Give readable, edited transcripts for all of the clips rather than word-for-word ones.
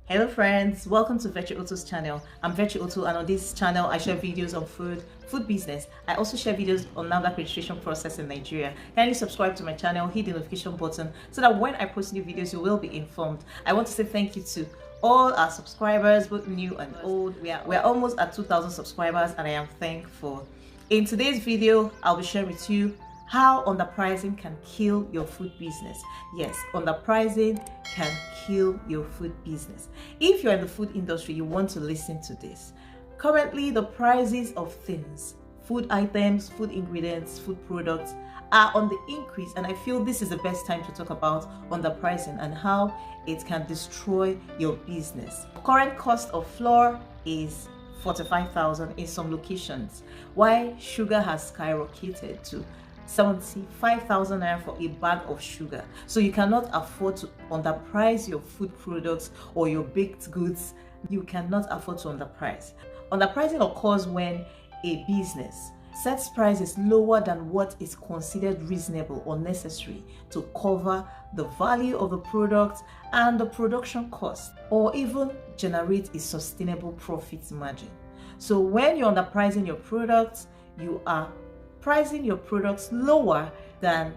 Hello friends, welcome to Virtue Oto's channel. I'm Virtue Oto, and on this channel I share videos on food business. I also share videos on NAFDAC registration process in Nigeria. Kindly subscribe to my channel, hit the notification button so that when I post new videos you will be informed. I want to say thank you to all our subscribers, both new and old. We're almost at 2,000 subscribers and I am thankful. In today's video, I'll be sharing with you how underpricing can kill your food business. Yes, underpricing can kill your food business. If you're in the food industry, you want to listen to this. Currently, the prices of things, food items, food ingredients, food products are on the increase, and I feel this is the best time to talk about underpricing and how it can destroy your business. Current cost of flour is 45,000 in some locations, while sugar has skyrocketed to 75,000 naira for a bag of sugar. So you cannot afford to underprice your food products or your baked goods. You cannot afford to underprice. Underpricing occurs when a business sets prices lower than what is considered reasonable or necessary to cover the value of the product and the production cost, or even generate a sustainable profit margin. So when you're underpricing your products, you are pricing your products lower than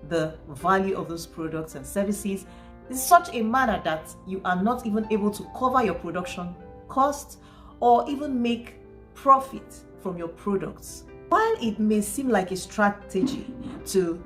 the value of those products and services in such a manner that you are not even able to cover your production costs or even make profit from your products. While it may seem like a strategy to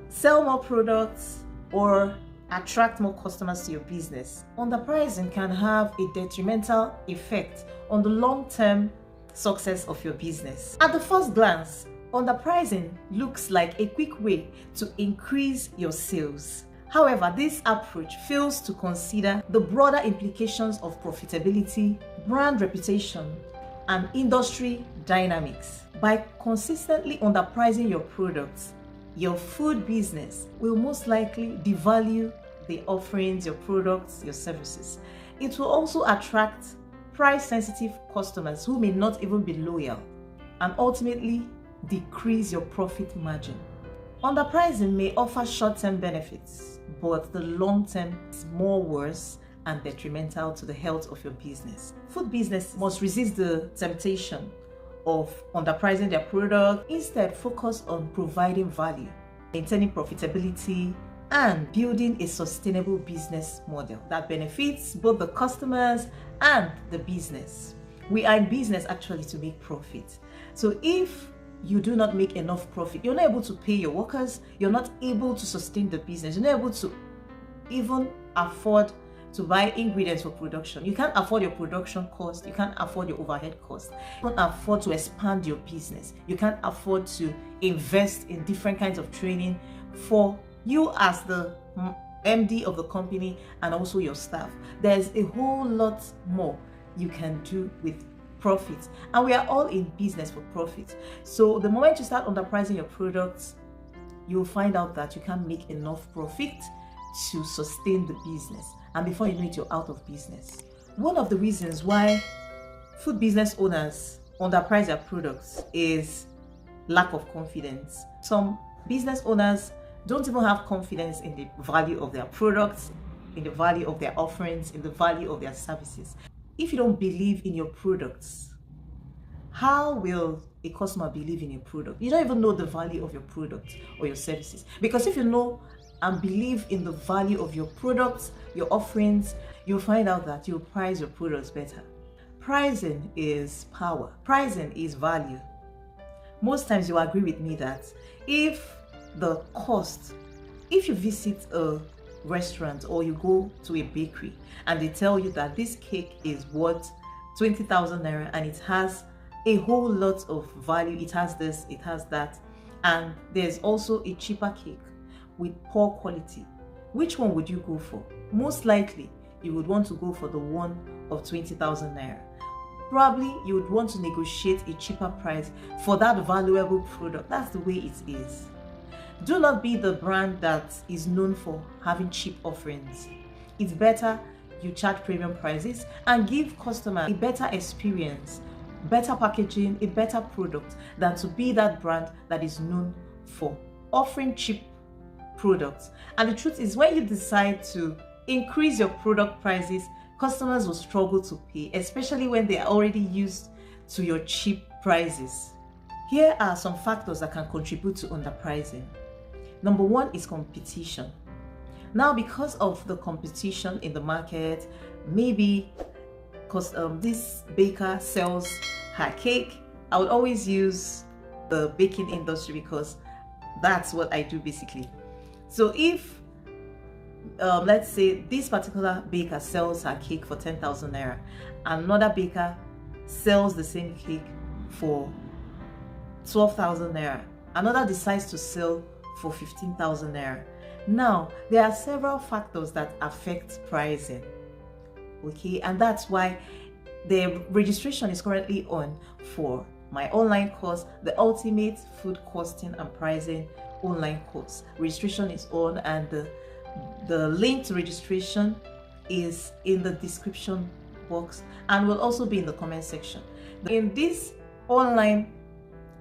sell more products or attract more customers to your business, underpricing can have a detrimental effect on the long-term success of your business. At the first glance, underpricing looks like a quick way to increase your sales. However, this approach fails to consider the broader implications of profitability, brand reputation, and industry dynamics. By consistently underpricing your products, your food business will most likely devalue the offerings, your products, your services. It will also attract price-sensitive customers who may not even be loyal, and ultimately decrease your profit margin. Underpricing may offer short-term benefits, but the long-term is more worse and detrimental to the health of your business. Food business must resist the temptation of underpricing their product. Instead, focus on providing value, maintaining profitability, and building a sustainable business model that benefits both the customers and the business. We are in business actually to make profit. So if you do not make enough profit, you're not able to pay your workers, you're not able to sustain the business, you're not able to even afford to buy ingredients for production. You can't afford your production cost, you can't afford your overhead cost, you can't afford to expand your business, you can't afford to invest in different kinds of training for you as the MD of the company and also your staff. There's a whole lot more you can do with profit, and we are all in business for profit. So the moment you start underpricing your products, you'll find out that you can't make enough profit to sustain the business, and before you know it, you're out of business. One of the reasons why food business owners underprice their products is lack of confidence. Some business owners don't even have confidence in the value of their products, in the value of their offerings, in the value of their services. If you don't believe in your products, how will a customer believe in your product? You don't even know the value of your product or your services. Because if you know and believe in the value of your products, your offerings, you'll find out that you'll price your products better. Pricing is power. Pricing is value. Most times you'll agree with me that if you visit a restaurant or you go to a bakery and they tell you that this cake is worth 20,000 naira and it has a whole lot of value, it has this, it has that, and there's also a cheaper cake with poor quality, which one would you go for? Most likely you would want to go for the one of 20,000 naira. Probably you would want to negotiate a cheaper price for that valuable product. That's the way it is. Do not be the brand that is known for having cheap offerings. It's better you charge premium prices and give customers a better experience, better packaging, a better product, than to be that brand that is known for offering cheap products. And the truth is, when you decide to increase your product prices customers will struggle to pay, especially when they are already used to your cheap prices. Here are some factors that can contribute to underpricing. Number one is competition. Now, because of the competition in the market, maybe because this baker sells her cake, I would always use the baking industry because that's what I do basically. So if let's say this particular baker sells her cake for 10,000 naira, another baker sells the same cake for 12,000 naira, another decides to sell for 15,000 naira. Now, there are several factors that affect pricing, okay, and that's why the registration is currently on for my online course, the Ultimate Food Costing and Pricing online course. Registration is on, and the link to registration is in the description box and will also be in the comment section. In this online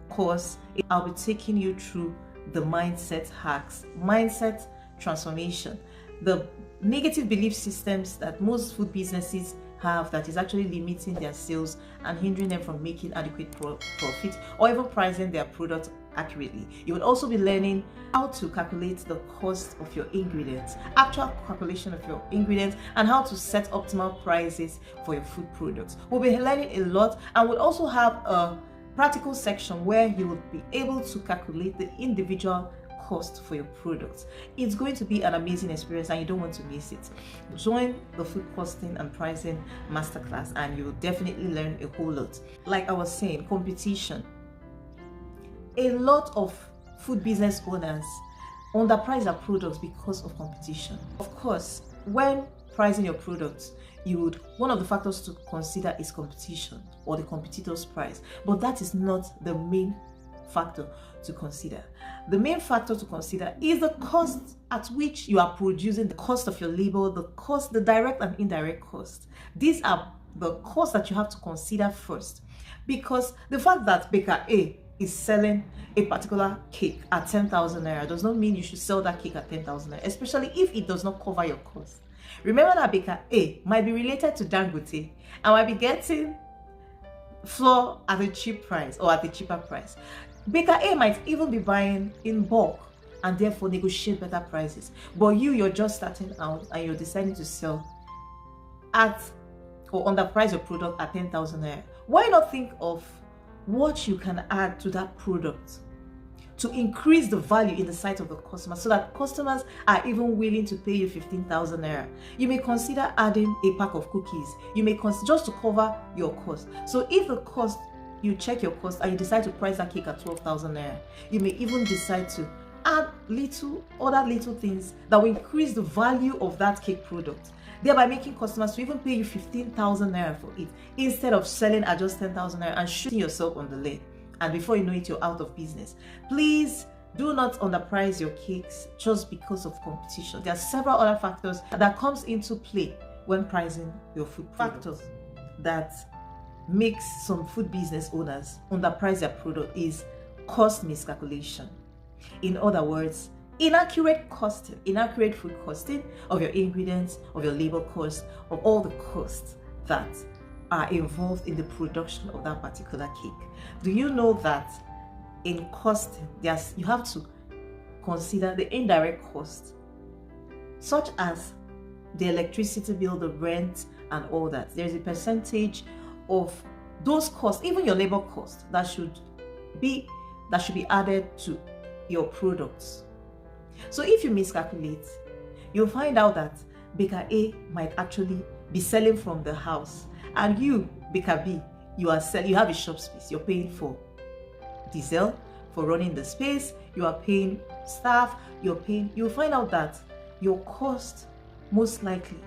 course, I'll be taking you through the mindset hacks, mindset transformation, the negative belief systems that most food businesses have that is actually limiting their sales and hindering them from making adequate profit or even pricing their product accurately. You will also be learning how to calculate the cost of your ingredients, actual calculation of your ingredients, and how to set optimal prices for your food products. We'll be learning a lot, and we'll also have a practical section where you will be able to calculate the individual cost for your products. It's going to be an amazing experience and you don't want to miss it. Join the food costing and pricing masterclass and you will definitely learn a whole lot. Like I was saying, competition. A lot of food business owners underprice their products because of competition. Of course, when pricing your products, one of the factors to consider is competition or the competitor's price, but that is not the main factor to consider. The main factor to consider is the cost at which you are producing, the cost of your labor, the cost, the direct and indirect cost. These are the costs that you have to consider first, because the fact that baker A is selling a particular cake at 10,000 naira does not mean you should sell that cake at 10,000 naira, especially if it does not cover your cost. Remember that baker A might be related to Dangote and might be getting flour at a cheap price or at a cheaper price. Baker A might even be buying in bulk and therefore negotiate better prices. But you're just starting out and you're deciding to sell at or underprice your product at 10,000 naira. Why not think of what you can add to that product to increase the value in the sight of the customer so that customers are even willing to pay you 15,000 naira. You may consider adding a pack of cookies. You may just to cover your cost. So if the cost, you check your cost and you decide to price that cake at 12,000 naira, you may even decide to add other little things that will increase the value of that cake product, thereby making customers to even pay you 15,000 naira for it instead of selling at just 10,000 naira and shooting yourself on the leg. And before you know it, you're out of business. Please do not underprice your cakes just because of competition. There are several other factors that comes into play when pricing your food factors that makes some food business owners underprice their product is cost miscalculation. In other words, inaccurate food costing of your ingredients, of your labor costs, of all the costs that are involved in the production of that particular cake. Do you know that in costing, you have to consider the indirect costs, such as the electricity bill, the rent, and all that? There's a percentage of those costs, even your labor cost, that should be added to your products. So if you miscalculate, you'll find out that baker A might actually be selling from the house, and you, baker B, you have a shop space. You're paying for diesel for running the space, you are paying staff, you'll find out that your cost most likely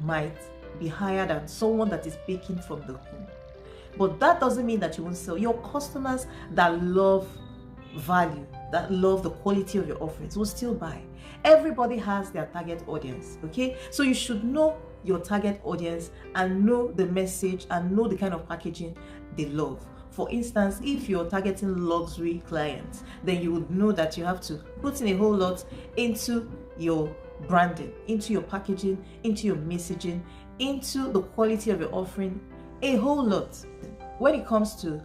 might be higher than someone that is baking from the home. But that doesn't mean that you won't sell. Your customers that love value, that love the quality of your offerings will still buy. Everybody has their target audience, okay? So you should know your target audience and know the message and know the kind of packaging they love. For instance, if you're targeting luxury clients, then you would know that you have to put in a whole lot into your branding, into your packaging, into your messaging, into the quality of your offering a whole lot. When it comes to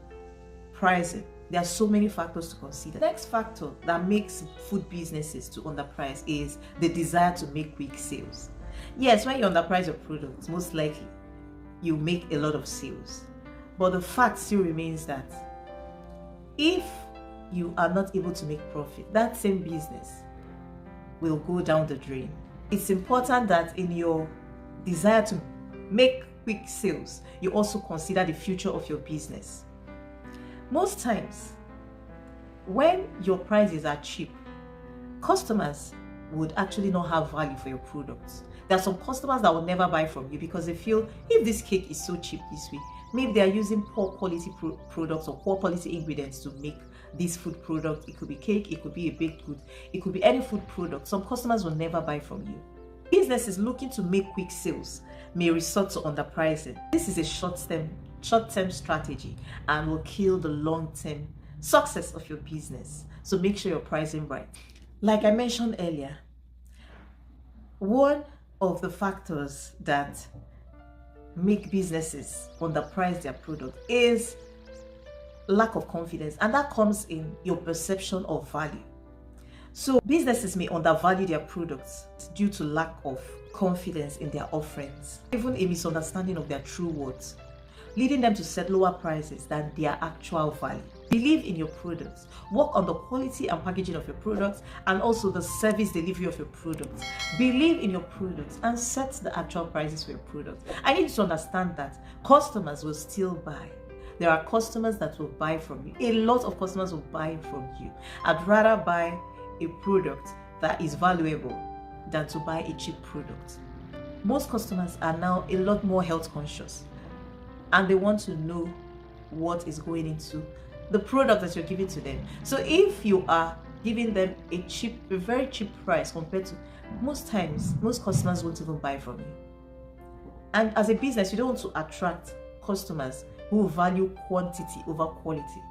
pricing, there are so many factors to consider. The next factor that makes food businesses to underprice is the desire to make quick sales. Yes, when you underprice your products, most likely you make a lot of sales. But the fact still remains that if you are not able to make profit, that same business will go down the drain. It's important that in your desire to make quick sales, you also consider the future of your business. Most times, when your prices are cheap, customers would actually not have value for your products. There are some customers that will never buy from you because they feel if this cake is so cheap this way, maybe they are using poor quality products or poor quality ingredients to make this food product. It could be cake, it could be a baked good, it could be any food product. Some customers will never buy from you. Businesses looking to make quick sales may resort to underpricing. This is a short-term strategy and will kill the long-term success of your business. So make sure you're pricing right. Like I mentioned earlier, one of the factors that make businesses underprice their product is lack of confidence, and that comes in your perception of value. So businesses may undervalue their products due to lack of confidence in their offerings, even a misunderstanding of their true worth, leading them to set lower prices than their actual value. Believe in your products, work on the quality and packaging of your products and also the service delivery of your products. Believe in your products and set the actual prices for your products. I need you to understand that customers will still buy. There are customers that will buy from you. A lot of customers will buy from you. I'd rather buy a product that is valuable than to buy a cheap product. Most customers are now a lot more health conscious and they want to know what is going into the product that you're giving to them. So if you are giving them a very cheap price compared to most times, most customers won't even buy from you. And as a business, you don't want to attract customers who value quantity over quality.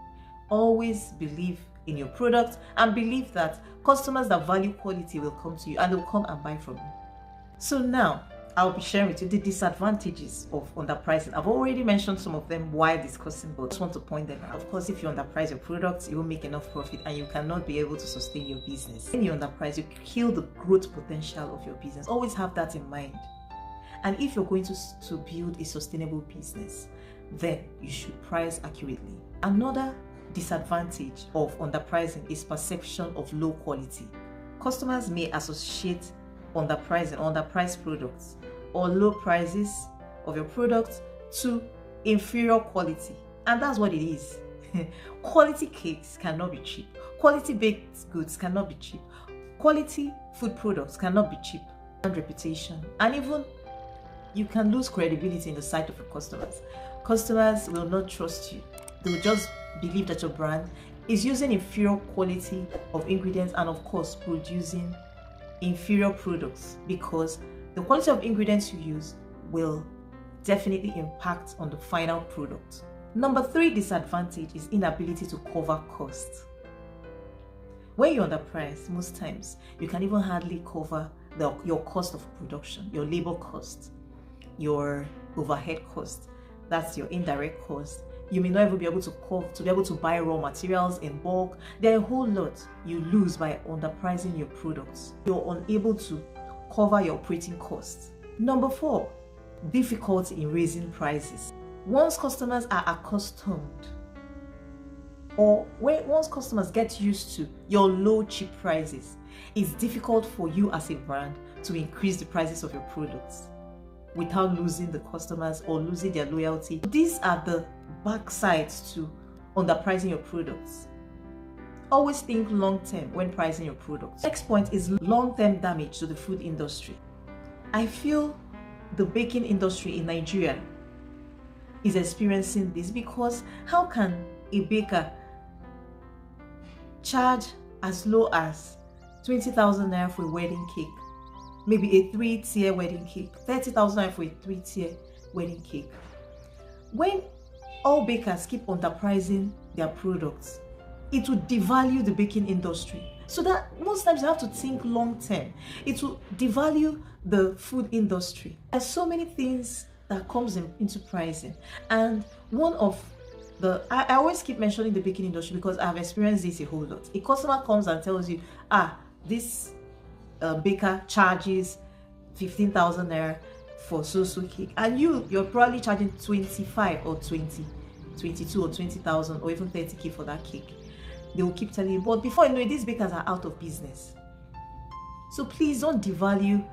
Always believe in your product and believe that customers that value quality will come to you and they'll come and buy from you. So now I'll be sharing with you the disadvantages of underpricing. I've already mentioned some of them while discussing, but I just want to point them out. Of course, if you underprice your products, you won't make enough profit and you cannot be able to sustain your business. When you underprice, you kill the growth potential of your business. Always have that in mind. And if you're going to build a sustainable business, then you should price accurately. Another disadvantage of underpricing is perception of low quality. Customers may associate underpriced products or low prices of your products to inferior quality, and that's what it is. Quality cakes cannot be cheap. Quality baked goods cannot be cheap. Quality food products cannot be cheap. And reputation, and even you can lose credibility in the sight of your customers. Customers will not trust you. They will just believe that your brand is using inferior quality of ingredients and of course producing inferior products, because the quality of ingredients you use will definitely impact on the final product. Number 3 disadvantage is inability to cover costs. When you're underpriced, most times you can even hardly cover your cost of production, your labor cost, your overhead cost, that's your indirect cost. You may not even be able to buy raw materials in bulk. There are a whole lot you lose by underpricing your products. You're unable to cover your operating costs. Number 4, difficulty in raising prices. Once customers are accustomed, or once customers get used to your low cheap prices, it's difficult for you as a brand to increase the prices of your products without losing the customers or losing their loyalty. These are the backsides to underpricing your products. Always think long-term when pricing your products. Next point is long-term damage to the food industry. I feel the baking industry in Nigeria is experiencing this, because how can a baker charge as low as 20,000 naira for a wedding cake, maybe a 3-tier wedding cake, 30,000 naira for a 3-tier wedding cake? When all bakers keep underpricing their products, it would devalue the baking industry. So that most times you have to think long term. It will devalue the food industry. There's so many things that comes into pricing, and one of I always keep mentioning the baking industry because I've experienced this a whole lot. A customer comes and tells you, this baker charges 15,000 naira for so cake, and you're probably charging 25 or 20, 22 or 20,000 or even 30k for that cake. They will keep telling you, but before you know it, these bakers are out of business. So please don't devalue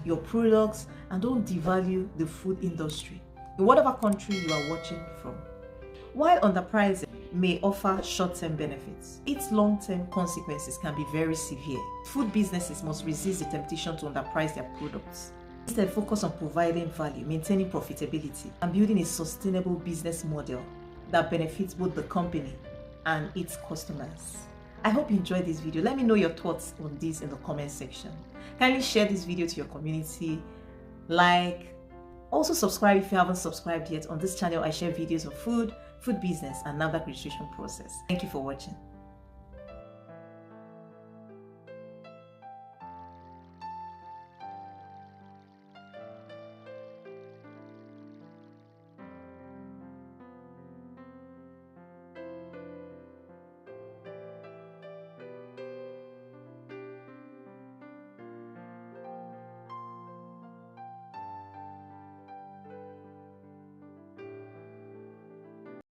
your products and don't devalue the food industry in whatever country you are watching from. While underpricing may offer short-term benefits, its long-term consequences can be very severe. Food businesses must resist the temptation to underprice their products. Instead, focus on providing value, maintaining profitability, and building a sustainable business model that benefits both the company and its customers. I hope you enjoyed this video. Let me know your thoughts on this in the comment section. Kindly share this video to your community, also subscribe if you haven't subscribed yet. On this channel I share videos of food business and NAFDAC registration process. Thank you for watching.